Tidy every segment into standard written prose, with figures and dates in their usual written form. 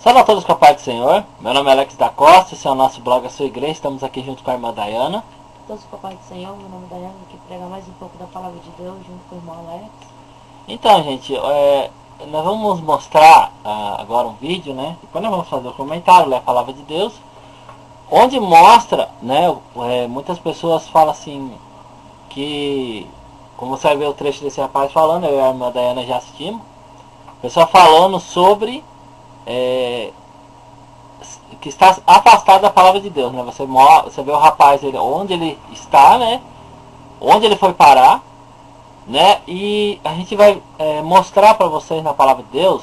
Salve a todos com a paz do Senhor. Meu nome é Alex da Costa, esse é o nosso blog A Sua Igreja. Estamos aqui junto com a irmã Dayana. Todos com a paz do Senhor, meu nome é Dayana, aqui pregar mais um pouco da palavra de Deus junto com o irmão Alex. Então, gente, nós vamos mostrar agora um vídeo, né? Depois nós vamos fazer o comentário, ler a palavra de Deus, onde mostra, né? Muitas pessoas falam assim, que, como você vai ver o trecho desse rapaz falando, eu e a irmã Dayana já assistimos, o pessoal falando sobre que está afastado da palavra de Deus, né? Você vê o rapaz, onde ele está, né? Onde ele foi parar, né? E a gente vai mostrar para vocês na palavra de Deus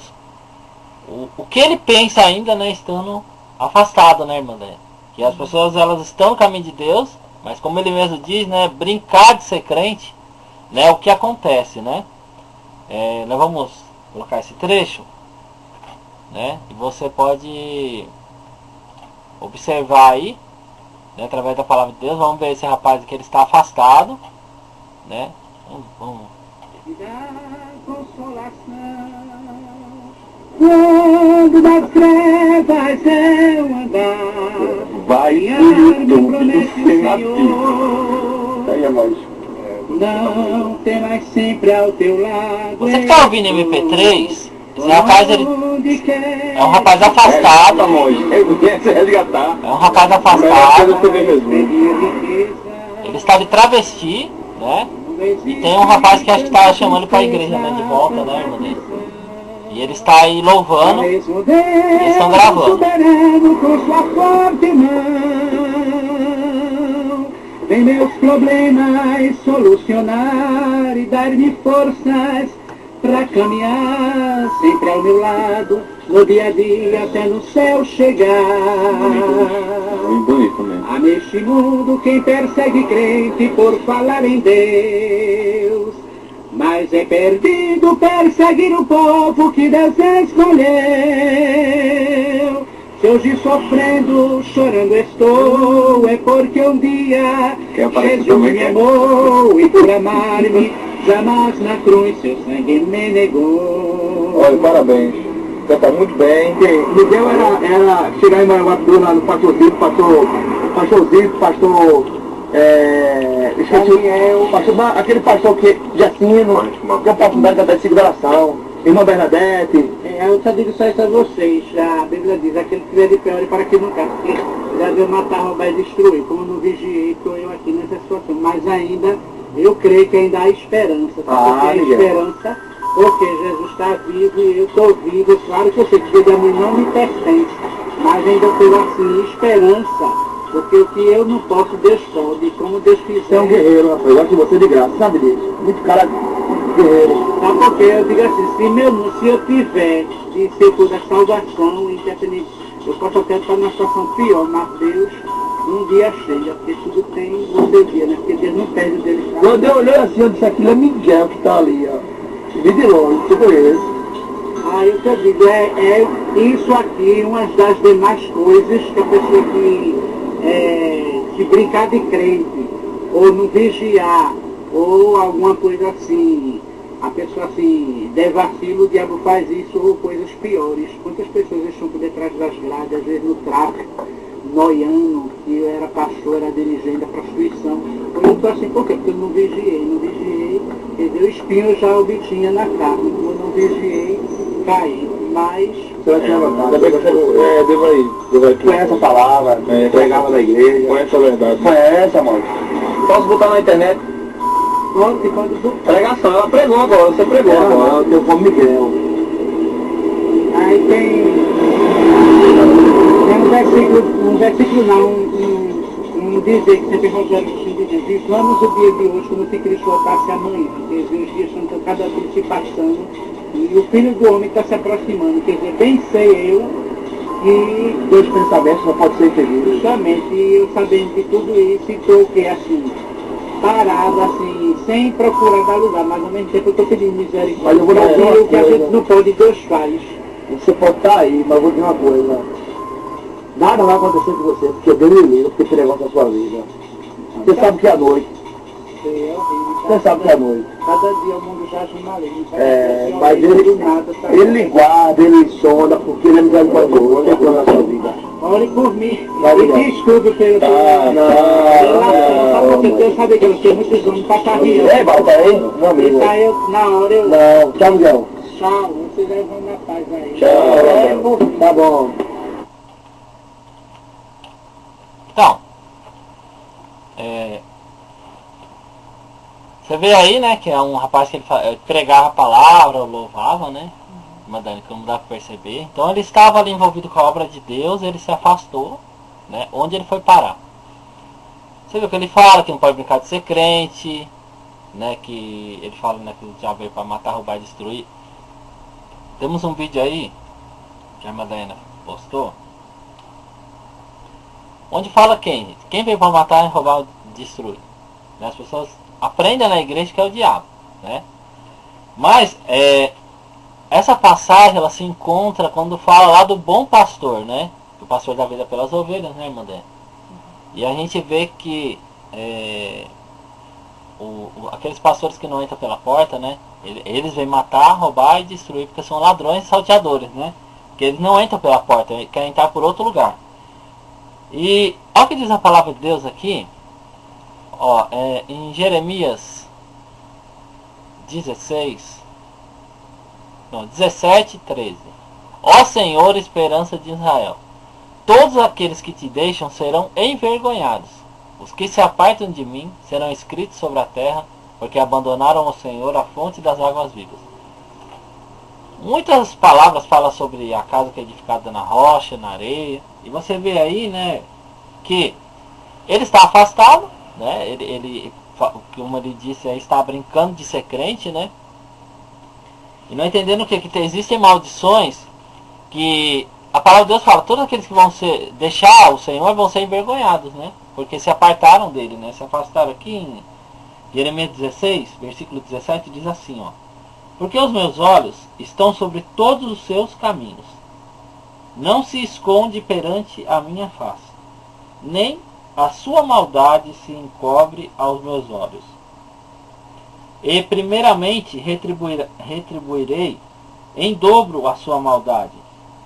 o que ele pensa ainda, né? Estando afastado, né, irmã Dayana? Que as pessoas, elas estão no caminho de Deus, mas como ele mesmo diz, né? Brincar de ser crente, né? O que acontece, né? Nós vamos colocar esse trecho, né? E você pode observar aí, né, através da palavra de Deus. Vamos ver esse rapaz aqui, ele está afastado, né? Vamos. Quando das trevas eu andar, vai promete o Senhor, não temas sempre ao teu lado. Você que está ouvindo MP3, esse rapaz, ele é um rapaz afastado. É um rapaz afastado. Ele está de travesti, né? E tem um rapaz que acho que está chamando para a igreja, né? De volta, né, irmã dele? E ele está aí louvando. E eles estão gravando. Vem meus problemas solucionar e dar-me forças pra caminhar sempre ao meu lado, no dia a dia até no céu chegar. Bonito mesmo. Há neste mundo quem persegue crente por falar em Deus, mas é perdido perseguir o povo que Deus escolheu. Se hoje sofrendo, chorando estou, é porque um dia Jesus me amou e por amar-me jamais na cruz seu sangue me negou. Olha, parabéns. Você está muito bem. Miguel era chegar em Maraguapuna no pastorzinho, aquele pastor que Jacino, que é o pastor da Catecismo da Oração, irmã Bernadette. Eu só digo só isso a vocês, a Bíblia diz, aquele que vier de pior para que não caia, porque já veio matar, roubar e destruir. Como eu não vigiei, estou eu aqui nessa situação, mas ainda, eu creio que ainda há esperança, porque há esperança, porque Jesus está vivo e eu estou vivo. Claro que eu sei que Deus a mim não me pertence, mas ainda tenho assim esperança, porque o que eu não posso, Deus pode, como Deus quiser. Você é um guerreiro, eu gosto de você de graça, sabe disso? Muito cara guerreiro. Sabe por quê? Eu digo assim, se eu tiver de ser por da salvação, independente, eu posso até estar numa situação pior, mas Deus um dia chega, porque tudo tem o seu dia, né? Porque Deus não perde o dele. Quando eu olhei assim, eu disse, aquilo é Miguel que está ali, ó. Vi de longe, você conhece. Aí o que eu digo, é isso aqui, uma das demais coisas que a pessoa que brincar de crente, ou não vigiar, ou alguma coisa assim, a pessoa assim, der vacilo, o diabo faz isso, ou coisas piores. Quantas pessoas estão por detrás das grades, às vezes no tráfico, noiando, que era pastor, era dirigente da prostituição. Eu estou assim, por quê? Porque eu não vigiei, quer dizer, o espinho já o bichinha na carne, como eu não vigiei, caí, mas... Você vai ter ainda bem que Deus vai conhece a palavra, pregava na igreja. Conhece a verdade. Conhece, amor. Posso botar na internet? Pode. Pregação, ela pregou agora, você pregou agora. Eu como Miguel. Aí tem um versículo não, um dizer que sempre Rogério diz, vivamos o dia de hoje como se Cristo voltasse amanhã, quer dizer, os dias estão cada dia se passando e o Filho do Homem está se aproximando, quer dizer, bem sei eu que Dois pensamentos não podem ser entendidos. justamente eu sabendo de tudo isso e estou assim, parado assim, sem procurar dar lugar, mas ao mesmo tempo eu estou pedindo misericórdia. Mas eu vou dizer o que a gente não pode, Deus faz. Você pode estar aí, mas eu vou dizer uma coisa. Nada vai acontecer com você, porque Deus me livre, porque esse negócio na sua vida. Você sabe que é à noite. É horrível, você sabe que é noite. Cada dia o mundo já acha maligno. Mas ele guarda, ele sonda, porque ele é misericordioso, ele tem na sua vida. Ore por mim. Vai, E fiz tudo pelo não, porque eu sabia que eu tinha muitos anos para carreira. Volta aí, meu amigo. Aí eu, na hora eu... Não, tchau, Miguel. Tchau, vocês aí vão na paz aí. Tchau, tá bom. Então, você vê aí, né, que é um rapaz que ele pregava a palavra, louvava, né, Madani, como dá para perceber. Então ele estava ali envolvido com a obra de Deus, ele se afastou, né, onde ele foi parar. Você viu que ele fala que não pode brincar de ser crente, né, que ele fala, né, que o diabo veio para matar, roubar e destruir. Temos um vídeo aí, que a Madalena postou, onde fala quem veio para matar, roubar e destruir. Né? As pessoas aprendem na igreja que é o diabo, né? Mas essa passagem ela se encontra quando fala lá do bom pastor, né? O pastor da vida pelas ovelhas, né, irmã Dé? E a gente vê que aqueles pastores que não entram pela porta, né? Eles vêm matar, roubar e destruir, porque são ladrões e salteadores, né? Porque eles não entram pela porta, eles querem entrar por outro lugar. E olha o que diz a palavra de Deus aqui, ó, em Jeremias 17:13. Ó Senhor, esperança de Israel, todos aqueles que te deixam serão envergonhados. Os que se apartam de mim serão escritos sobre a terra, porque abandonaram o Senhor, a fonte das águas vivas. Muitas palavras falam sobre a casa que é edificada na rocha, na areia. E você vê aí, né, que ele está afastado, né? Ele, como ele disse aí, está brincando de ser crente, né? E não entendendo que existem maldições que a palavra de Deus fala, todos aqueles que vão deixar o Senhor vão ser envergonhados, né? Porque se apartaram dele, né? Se afastaram aqui em Jeremias 16, versículo 17, diz assim, ó: porque os meus olhos estão sobre todos os seus caminhos, não se esconde perante a minha face, nem a sua maldade se encobre aos meus olhos. E primeiramente retribuirei em dobro a sua maldade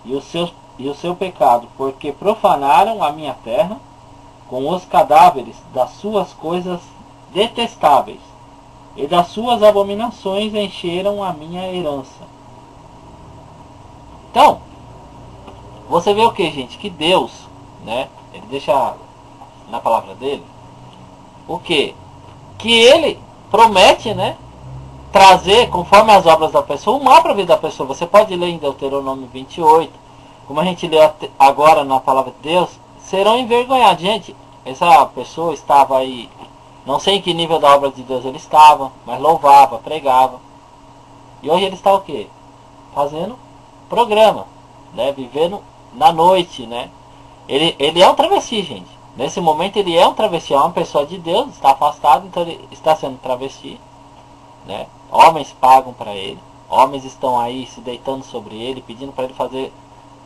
e o seu pecado, porque profanaram a minha terra com os cadáveres das suas coisas detestáveis, e das suas abominações encheram a minha herança. Então, você vê o que, gente? Que Deus, né, ele deixa na palavra dele o que? Que ele promete, né, trazer, conforme as obras da pessoa, o mal para a vida da pessoa. Você pode ler em Deuteronômio 28, como a gente lê agora na palavra de Deus, serão envergonhados. Gente, essa pessoa estava aí, não sei em que nível da obra de Deus ele estava, mas louvava, pregava. E hoje ele está o quê? Fazendo programa, né? Vivendo na noite, né? Ele é um travesti, gente. Nesse momento ele é um travesti, é uma pessoa de Deus, está afastado, então ele está sendo travesti, né? Homens pagam para ele, homens estão aí se deitando sobre ele, pedindo para ele fazer,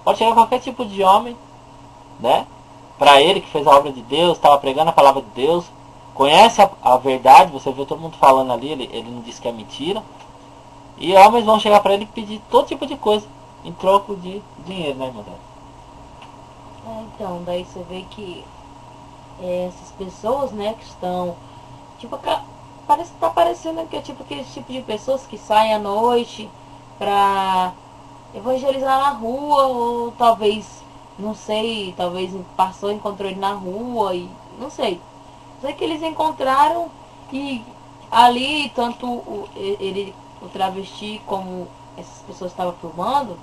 pode chegar qualquer tipo de homem, né? Para ele que fez a obra de Deus, estava pregando a palavra de Deus, conhece a verdade, você vê todo mundo falando ali, ele não disse que é mentira. E homens vão chegar para ele e pedir todo tipo de coisa em troco de dinheiro, né, irmã? Então, daí você vê que essas pessoas, né, que estão, tipo, parece que tá parecendo que é tipo aquele tipo de pessoas que saem à noite pra evangelizar na rua, ou talvez, não sei, talvez encontrou ele na rua e não sei. Sei que eles encontraram e ali, tanto o travesti como essas pessoas estavam filmando,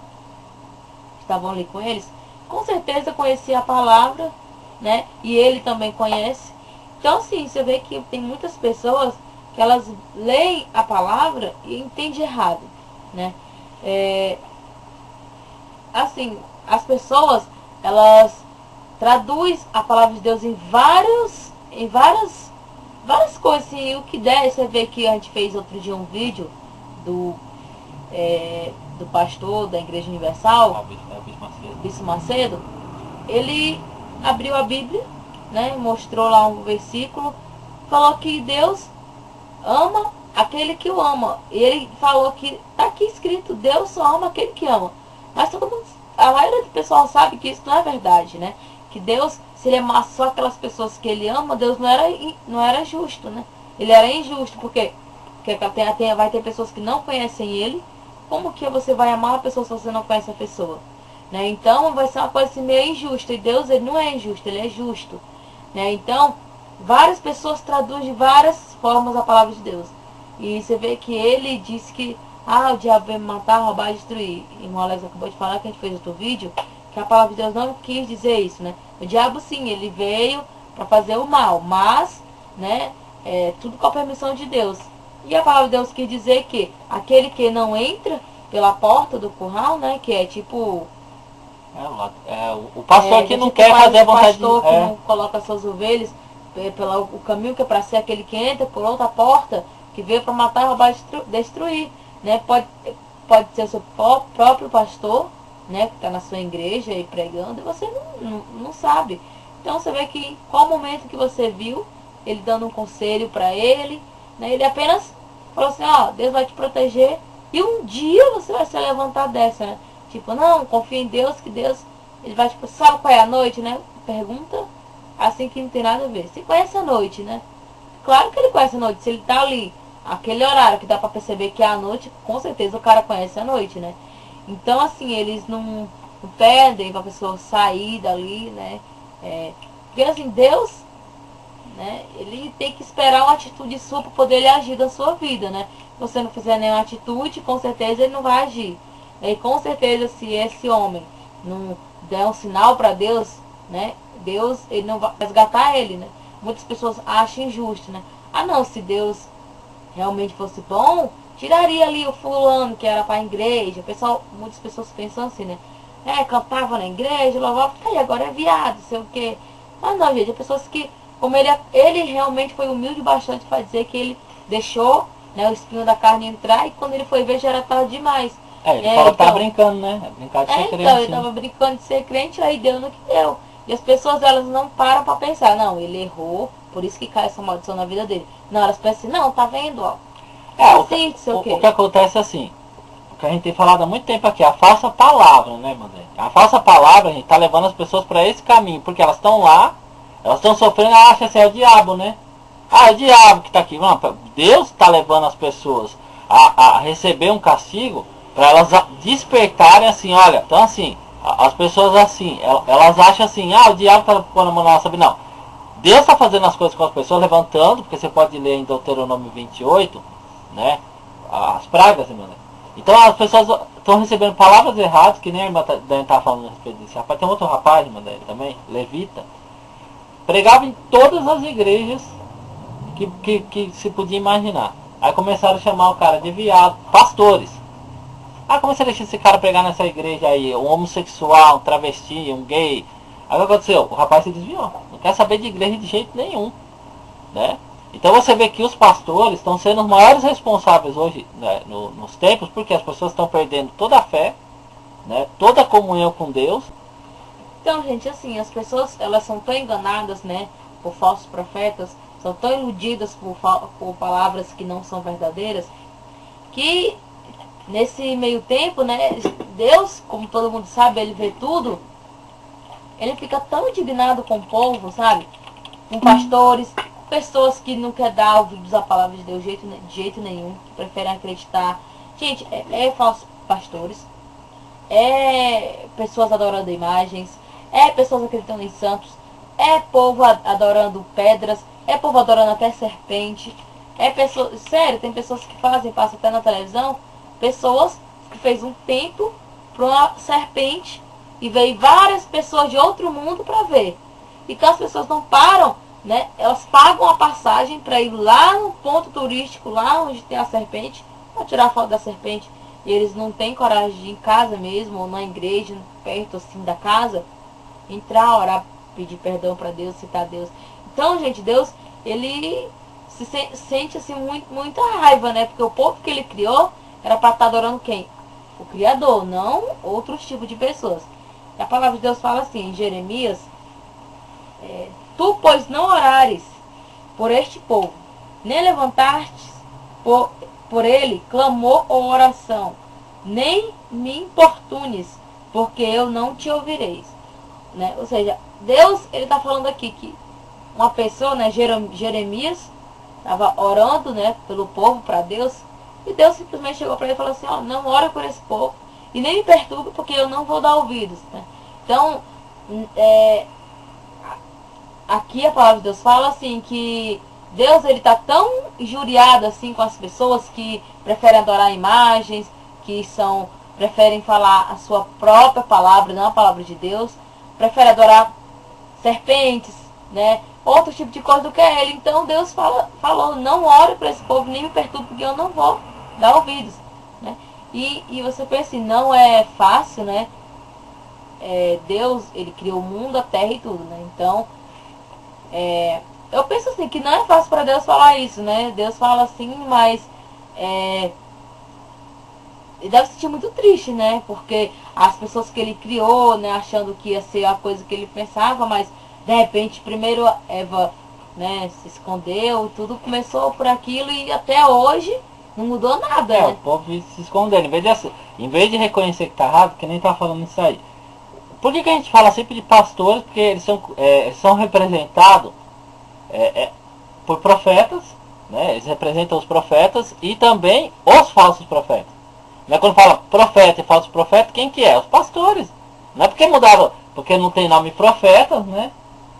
estavam ali com eles, com certeza conhecia a palavra, né? E ele também conhece. Então, assim, você vê que tem muitas pessoas que elas leem a palavra e entendem errado, né? Assim, as pessoas, elas traduzem a palavra de Deus em várias coisas, assim, o que der. Você vê que a gente fez outro dia um vídeo do pastor da Igreja Universal, Bispo Macedo. Ele abriu a Bíblia, né, mostrou lá um versículo, falou que Deus ama aquele que o ama. E ele falou que tá aqui escrito, Deus só ama aquele que ama. Mas todo mundo, a maioria do pessoal sabe que isso não é verdade, né? Que Deus, se ele amasse só aquelas pessoas que ele ama, Deus não era justo, né? Ele era injusto, porque vai ter pessoas que não conhecem ele. Como que você vai amar uma pessoa se você não conhece a pessoa? Né? Então vai ser uma coisa assim meio injusta. E Deus, ele não é injusto, ele é justo. Né? Então, várias pessoas traduzem de várias formas a palavra de Deus. E você vê que ele disse que o diabo veio me matar, roubar e destruir. E o Alex acabou de falar, que a gente fez outro vídeo, que a palavra de Deus não quis dizer isso, né? O diabo sim, ele veio para fazer o mal, mas, né, tudo com a permissão de Deus. E a palavra de Deus quis dizer que aquele que não entra pela porta do curral, né, que é tipo... o pastor que não tipo quer fazer a vontade de... O pastor que não coloca suas ovelhas pelo o caminho que é para ser aquele que entra por outra porta, que veio para matar, roubar e destruir. Né? Pode ser o seu próprio pastor, né, que está na sua igreja e pregando, e você não sabe. Então você vê que qual momento que você viu ele dando um conselho para ele, né? Ele apenas falou assim, Deus vai te proteger e um dia você vai se levantar dessa, né? Tipo, não, confia em Deus, que Deus, ele vai, tipo, sabe qual é a noite, né? Pergunta assim que não tem nada a ver. Você conhece a noite, né? Claro que ele conhece a noite, se ele tá ali, aquele horário que dá pra perceber que é a noite, com certeza o cara conhece a noite, né? Então, assim, eles não pedem pra pessoa sair dali, né? Porque, assim, Deus, né, ele tem que esperar uma atitude sua para poder ele agir na sua vida, né? Se você não fizer nenhuma atitude, com certeza ele não vai agir. E com certeza, se esse homem não der um sinal para Deus, né, Deus, ele não vai resgatar ele, né? Muitas pessoas acham injusto, né? Não, se Deus realmente fosse bom, tiraria ali o fulano que era para a igreja. Muitas pessoas pensam assim, né? Cantava na igreja, louvava, e agora é viado, sei o quê. Mas não, gente, é pessoas que, como ele realmente foi humilde bastante para dizer que ele deixou, né, o espinho da carne entrar, e quando ele foi ver já era tarde demais. Ele falou que tava brincando, né? Brincar de ser crente. Então, ele tava brincando de ser crente, aí deu no que deu. E as pessoas, elas não param para pensar, não, ele errou, por isso que cai essa maldição na vida dele. Não, elas pensam assim, não, tá vendo, ó. O que acontece é assim, o que a gente tem falado há muito tempo aqui, a falsa palavra, né, Mandé? A falsa palavra, a gente tá levando as pessoas para esse caminho, porque elas estão lá, elas estão sofrendo, ela acha assim, é o diabo, né? É o diabo que está aqui. Não, Deus está levando as pessoas a receber um castigo para elas despertarem assim, olha. Então assim, as pessoas assim, elas acham assim, o diabo está pondo a mão na nossa vida. Não. Deus está fazendo as coisas com as pessoas, levantando, porque você pode ler em Deuteronômio 28, né? As pragas, né? Então as pessoas estão recebendo palavras erradas, que nem a irmã está falando a respeito disso. Rapaz, tem outro rapaz, Mandé, também, levita, pregava em todas as igrejas que se podia imaginar. Aí começaram a chamar o cara de viado, pastores. Aí começaram a deixar esse cara pregar nessa igreja aí, um homossexual, um travesti, um gay. Aí o que aconteceu? O rapaz se desviou. Não quer saber de igreja de jeito nenhum, né? Então você vê que os pastores estão sendo os maiores responsáveis hoje, né, nos tempos, porque as pessoas estão perdendo toda a fé, né, toda a comunhão com Deus. Então, gente, assim, as pessoas, elas são tão enganadas, né, por falsos profetas, são tão iludidas por palavras que não são verdadeiras, que nesse meio tempo, né, Deus, como todo mundo sabe, ele vê tudo, ele fica tão indignado com o povo, sabe, com pastores, pessoas que não querem dar ouvidos à palavra de Deus de jeito nenhum, que preferem acreditar. Gente, falsos pastores, pessoas adorando imagens, pessoas acreditando em santos, povo adorando pedras, povo adorando até serpente, pessoas, sério, tem pessoas que passam até na televisão, pessoas que fez um templo para uma serpente e veio várias pessoas de outro mundo para ver. Então as pessoas não param, né? Elas pagam a passagem para ir lá no ponto turístico, lá onde tem a serpente, para tirar foto da serpente. E eles não têm coragem de ir em casa mesmo, ou na igreja, perto assim da casa, entrar, orar, pedir perdão para Deus, citar Deus. Então, gente, Deus, ele se sente assim muita raiva, né? Porque o povo que ele criou era para estar adorando quem? O Criador, não outros tipos de pessoas. E a palavra de Deus fala assim, em Jeremias, tu, pois, não orares por este povo, nem levantastes por ele clamor ou oração, nem me importunes, porque eu não te ouvireis. Né? Ou seja, Deus, ele está falando aqui que uma pessoa, né, Jeremias, estava orando, né, pelo povo para Deus, e Deus simplesmente chegou para ele e falou assim, ó, não ora por esse povo, e nem me perturbe, porque eu não vou dar ouvidos. Né? Então, aqui a palavra de Deus fala assim, que Deus, ele está tão injuriado assim com as pessoas que preferem adorar imagens, que preferem falar a sua própria palavra, não a palavra de Deus, preferem adorar serpentes, né, outro tipo de coisa do que ele. Então Deus falou, não ore para esse povo, nem me perturbe, porque eu não vou dar ouvidos. Né? E você pensa assim, não é fácil, né? Deus, ele criou o mundo, a terra e tudo, né? Então, eu penso assim, que não é fácil para Deus falar isso, né? Deus fala assim, mas ele deve se sentir muito triste, né? Porque as pessoas que ele criou, né, achando que ia ser a coisa que ele pensava, mas de repente primeiro Eva, né, se escondeu, tudo começou por aquilo e até hoje não mudou nada, né? O povo se escondendo, em vez de reconhecer que tá errado, que nem tá falando isso aí. Por que a gente fala sempre de pastores? Porque eles são representados por profetas, né? Eles representam os profetas e também os falsos profetas. Né? Quando fala profeta e falso profeta, quem que é? Os pastores. Não é porque mudaram, porque não tem nome profeta, né?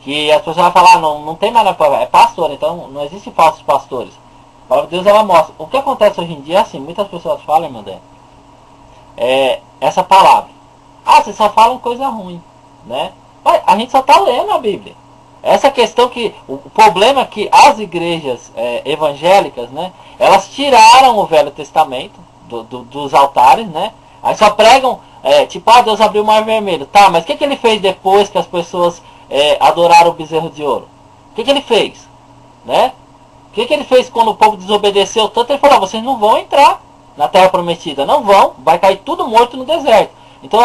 Que as pessoas vão falar, não tem mais nome profeta, é pastor, então não existe falsos pastores. A palavra de Deus, ela mostra. O que acontece hoje em dia é assim, muitas pessoas falam, irmã Dé, essa palavra. Vocês só falam coisa ruim, né? Mas a gente só está lendo a Bíblia. Essa questão que, o problema é que as igrejas evangélicas, né? Elas tiraram o Velho Testamento dos altares, né? Aí só pregam, Deus abriu o mar vermelho. Tá, mas o que ele fez depois que as pessoas adoraram o bezerro de ouro? O que ele fez? Né? O que ele fez quando o povo desobedeceu tanto? Ele falou, vocês não vão entrar na terra prometida. Não vão, vai cair tudo morto no deserto. Então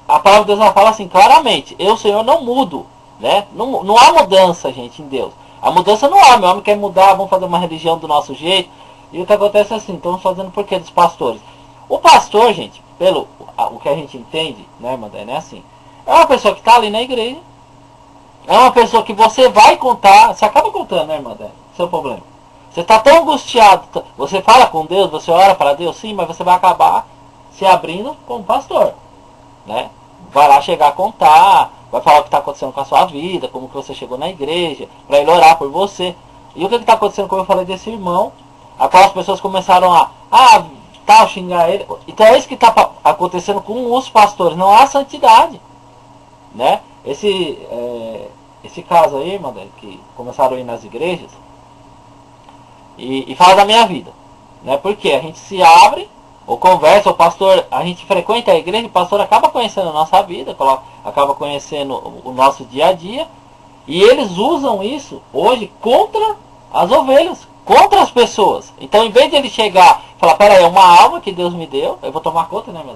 a palavra de Deus fala assim, claramente, eu, Senhor, não mudo. Né? Não há mudança, gente, em Deus. A mudança não há, meu homem quer mudar, vamos fazer uma religião do nosso jeito. E o que acontece é assim, estamos fazendo por quê dos pastores? O pastor, gente, pelo o que a gente entende, né, irmã Dé, é assim. É uma pessoa que está ali na igreja. É uma pessoa que você vai contar, você acaba contando, né, irmã Dé? Seu problema. Você está tão angustiado, você fala com Deus, você ora para Deus, sim, mas você vai acabar se abrindo como pastor. Né? Vai lá chegar a contar, vai falar o que está acontecendo com a sua vida, como que você chegou na igreja, para ele orar por você. E o que está acontecendo, como eu falei desse irmão, a qual as pessoas começaram a xingar ele. Então é isso que está acontecendo com os pastores, não há santidade. Né? Esse caso aí, irmã, que começaram a ir nas igrejas, e fala da minha vida. Né? Porque a gente se abre, ou conversa, o pastor, a gente frequenta a igreja, o pastor acaba conhecendo a nossa vida, acaba conhecendo o nosso dia a dia, e eles usam isso hoje contra as ovelhas, contra as pessoas. Então, em vez de ele chegar e falar, peraí, é uma alma que Deus me deu, eu vou tomar conta, né, irmã?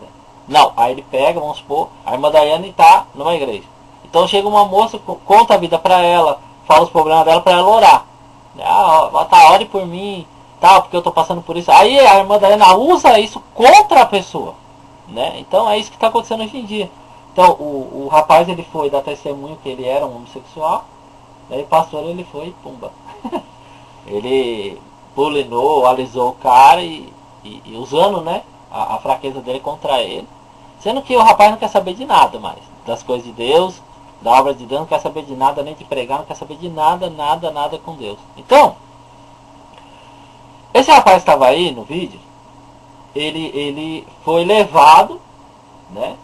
Não, aí ele pega, vamos supor, a irmã Daiane está numa igreja. Então chega uma moça, conta a vida para ela, fala os problemas dela para ela orar. Ore por mim, porque eu estou passando por isso. Aí a irmã Daiane usa isso contra a pessoa. Né? Então é isso que está acontecendo hoje em dia. Então o rapaz, ele foi dar testemunho que ele era um homossexual. Daí o pastor, ele foi, pumba. Ele bulinou, alisou o cara e usando, né, a fraqueza dele contra ele. Sendo que o rapaz não quer saber de nada mais. Das coisas de Deus, da obra de Deus, não quer saber de nada, nem de pregar, não quer saber de nada com Deus. Então, esse rapaz estava aí no vídeo, ele foi levado, né,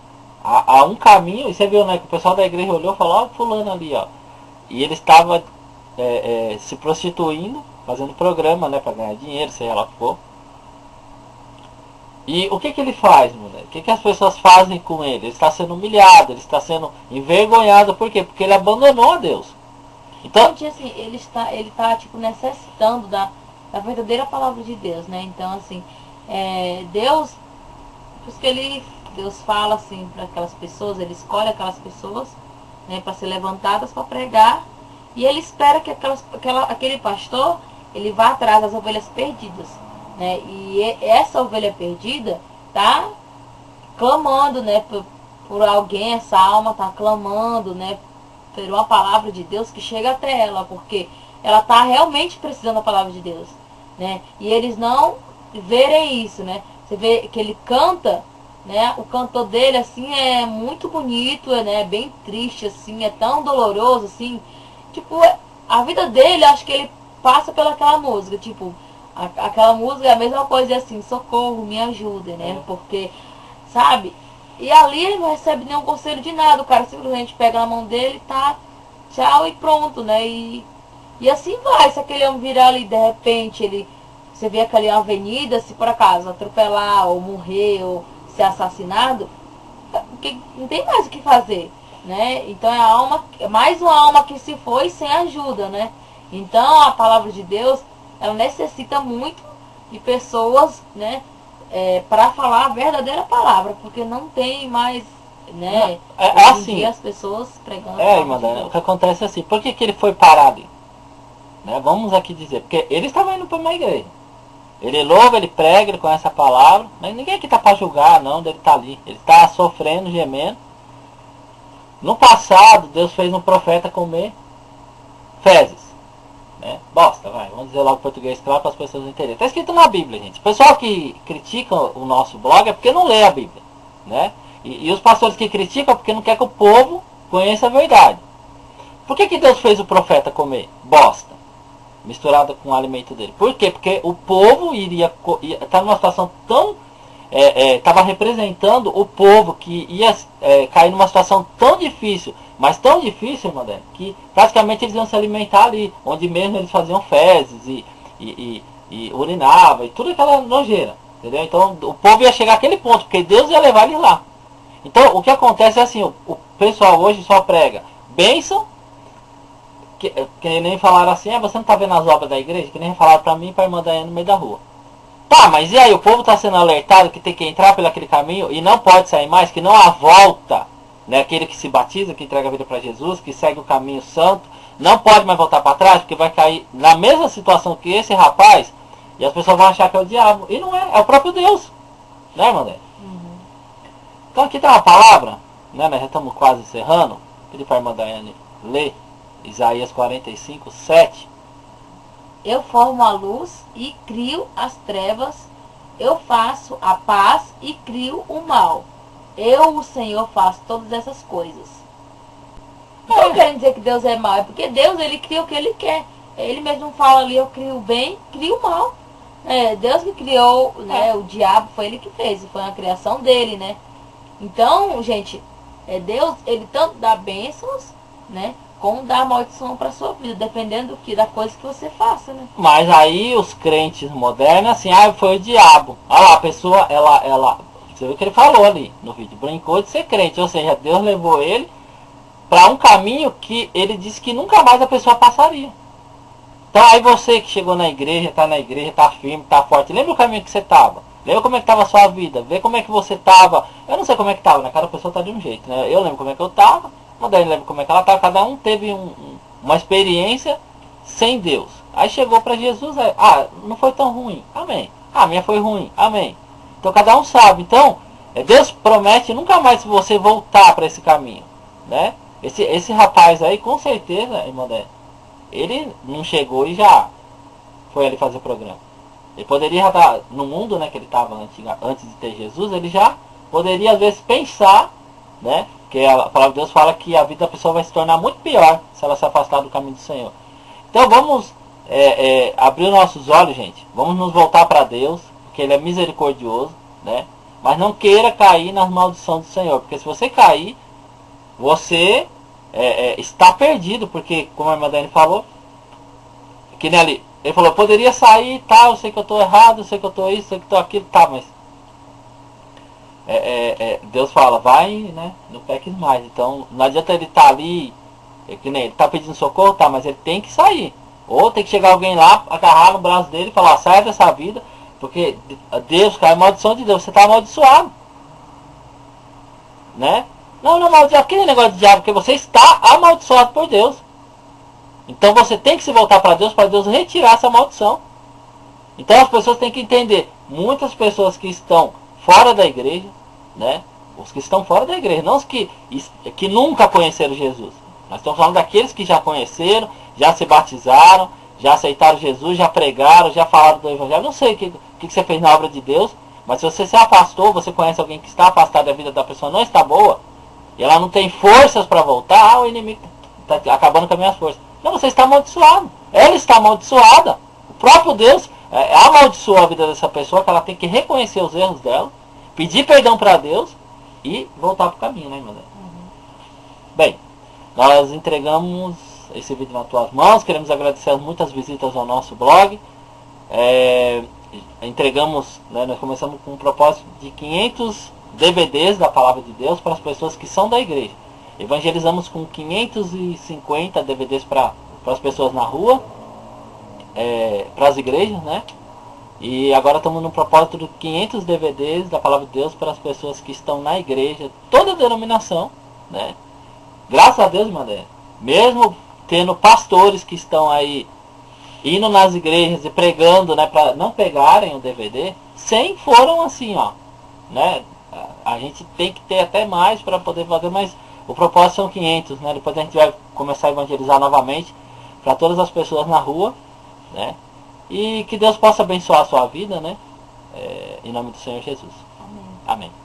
a um caminho, e você viu, né, que o pessoal da igreja olhou e falou, fulano ali, ó. E ele estava se prostituindo, fazendo programa, né, para ganhar dinheiro, seja lá o que for. E o que ele faz, moleque? O que as pessoas fazem com ele? Ele está sendo humilhado, ele está sendo envergonhado. Por quê? Porque ele abandonou a Deus. Então, assim, ele está tipo, necessitando da verdadeira palavra de Deus, né? Então, assim, Deus, por isso que Deus fala assim para aquelas pessoas, ele escolhe aquelas pessoas, né, para ser levantadas para pregar, e ele espera que aquele pastor, ele vai atrás das ovelhas perdidas, né? E essa ovelha perdida tá clamando, né, por alguém, essa alma tá clamando, né, por uma palavra de Deus que chega até ela, porque ela tá realmente precisando da palavra de Deus, né? E eles não verem isso, né? Você vê que ele canta, né? O cantor dele, assim, é muito bonito, né? Bem triste, assim, é tão doloroso, assim. Tipo, a vida dele, acho que ele passa pelaquela música, tipo, aquela música é a mesma coisa, assim, socorro, me ajuda, né? Porque, sabe? E ali ele não recebe nenhum conselho de nada, o cara simplesmente pega na mão dele, tá, tchau e pronto, né? E assim vai, se aquele homem virar ali, de repente, você vê aquela avenida, se por acaso atropelar, ou morrer, ou ser assassinado, não tem mais o que fazer, né? Então é mais uma alma que se foi sem ajuda, né? Então a palavra de Deus, ela necessita muito de pessoas, né? Para falar a verdadeira palavra, porque não tem mais, né? É assim, as pessoas pregando. Irmã, o que acontece é assim, por que ele foi parado? Né? Vamos aqui dizer, porque ele estava indo para uma igreja. Ele louva, ele prega, ele conhece a palavra, mas ninguém aqui está para julgar, não, ele está ali. Ele está sofrendo, gemendo. No passado, Deus fez um profeta comer fezes. Né? Bosta, vai, vamos dizer logo em português claro para as pessoas entenderem. Está escrito na Bíblia, gente. O pessoal que critica o nosso blog é porque não lê a Bíblia. Né? E os pastores que criticam é porque não quer que o povo conheça a verdade. Por que Deus fez o profeta comer bosta misturada com o alimento dele? Por quê? Porque o povo iria estar numa situação tão... estava representando o povo que ia cair numa situação tão difícil, mas tão difícil, irmã, que praticamente eles iam se alimentar ali, onde mesmo eles faziam fezes e urinavam e tudo aquela nojeira, entendeu? Então o povo ia chegar àquele ponto, porque Deus ia levar eles lá. Então o que acontece é assim, o pessoal hoje só prega bênção, que nem falaram assim, você não está vendo as obras da igreja? Que nem falaram para mim e para a irmã Daiane no meio da rua. Tá, mas e aí, o povo está sendo alertado que tem que entrar pelo aquele caminho e não pode sair mais, que não há volta, né? Aquele que se batiza, que entrega a vida para Jesus, que segue o caminho santo, não pode mais voltar para trás, porque vai cair na mesma situação que esse rapaz, e as pessoas vão achar que é o diabo. E não é, é o próprio Deus. Né, irmã Daiane? Uhum. Então aqui tem uma palavra, né? Nós já estamos quase encerrando. Vou pedir para a irmã Daiane ler Isaías 45, 7. Eu formo a luz e crio as trevas, eu faço a paz e crio o mal. Eu, o Senhor, faço todas essas coisas. Não querem dizer que Deus é mau, é porque Deus, ele cria o que ele quer. Ele mesmo fala ali, eu crio o bem, crio o mal. Deus que criou, né, o diabo, foi ele que fez, foi uma criação dele, né? Então, gente, Deus, ele tanto dá bênçãos, né? Como dar maldição para sua vida, dependendo da coisa que você faça, né? Mas aí os crentes modernos, assim, foi o diabo. Olha lá, a pessoa, ela, você viu o que ele falou ali no vídeo, brincou de ser crente, ou seja, Deus levou ele para um caminho que ele disse que nunca mais a pessoa passaria. Então aí você que chegou na igreja, está firme, está forte, lembra o caminho que você estava? Lembra como é que estava a sua vida? Vê como é que você estava. Eu não sei como é que estava, né? Cada pessoa está de um jeito, né? Eu lembro como é que eu estava. Daí lembra como é que ela estava, cada um teve uma experiência sem Deus. Aí chegou para Jesus, não foi tão ruim, amém. A minha foi ruim, amém. Então cada um sabe. Então Deus promete nunca mais você voltar para esse caminho, né? Esse rapaz aí, com certeza, irmão, ele não chegou e já foi ali fazer programa. Ele poderia estar no mundo, né, que ele estava antes de ter Jesus, ele já poderia às vezes pensar, né? Porque a palavra de Deus fala que a vida da pessoa vai se tornar muito pior se ela se afastar do caminho do Senhor. Então vamos abrir os nossos olhos, gente. Vamos nos voltar para Deus, porque Ele é misericordioso, né? Mas não queira cair nas maldições do Senhor, porque se você cair, você está perdido, porque como a irmã Dani falou, que nem ali, ele falou, poderia sair, tá, eu sei que eu estou errado, eu sei que eu estou isso, eu sei que eu estou aquilo, tá, mas Deus fala, vai, né, não peques mais. Então não adianta ele estar ali, que nem ele está pedindo socorro, tá, mas ele tem que sair, ou tem que chegar alguém lá, agarrar no braço dele e falar, sai dessa vida, porque Deus, cara, é a maldição de Deus, você está amaldiçoado, né? Não, maldição, aquele negócio de diabo, porque você está amaldiçoado por Deus. Então você tem que se voltar para Deus retirar essa maldição. Então as pessoas têm que entender, muitas pessoas que estão fora da igreja, né? Os que estão fora da igreja, não os que nunca conheceram Jesus. Nós estamos falando daqueles que já conheceram, já se batizaram, já aceitaram Jesus, já pregaram, já falaram do Evangelho. Não sei o que você fez na obra de Deus, mas se você se afastou, você conhece alguém que está afastado, a vida da pessoa não está boa, e ela não tem forças para voltar, o inimigo está acabando com as minhas forças. Não, você está amaldiçoado. Ela está amaldiçoada. O próprio Deus amaldiçoou a vida dessa pessoa, que ela tem que reconhecer os erros dela, pedir perdão para Deus e voltar para o caminho, né, irmã? Bem, nós entregamos esse vídeo nas tuas mãos. Queremos agradecer as muitas visitas ao nosso blog. Entregamos, né, nós começamos com um propósito de 500 DVDs da Palavra de Deus para as pessoas que são da igreja. Evangelizamos com 550 DVDs para as pessoas na rua, para as igrejas, né? E agora estamos no propósito de 500 DVDs da Palavra de Deus para as pessoas que estão na igreja, toda a denominação, né? Graças a Deus, irmã, mesmo tendo pastores que estão aí indo nas igrejas e pregando, né, para não pegarem o DVD, 100 foram assim, ó, né? A gente tem que ter até mais para poder fazer, mas o propósito são 500, né? Depois a gente vai começar a evangelizar novamente para todas as pessoas na rua, né? E que Deus possa abençoar a sua vida, né? Em nome do Senhor Jesus. Amém. Amém.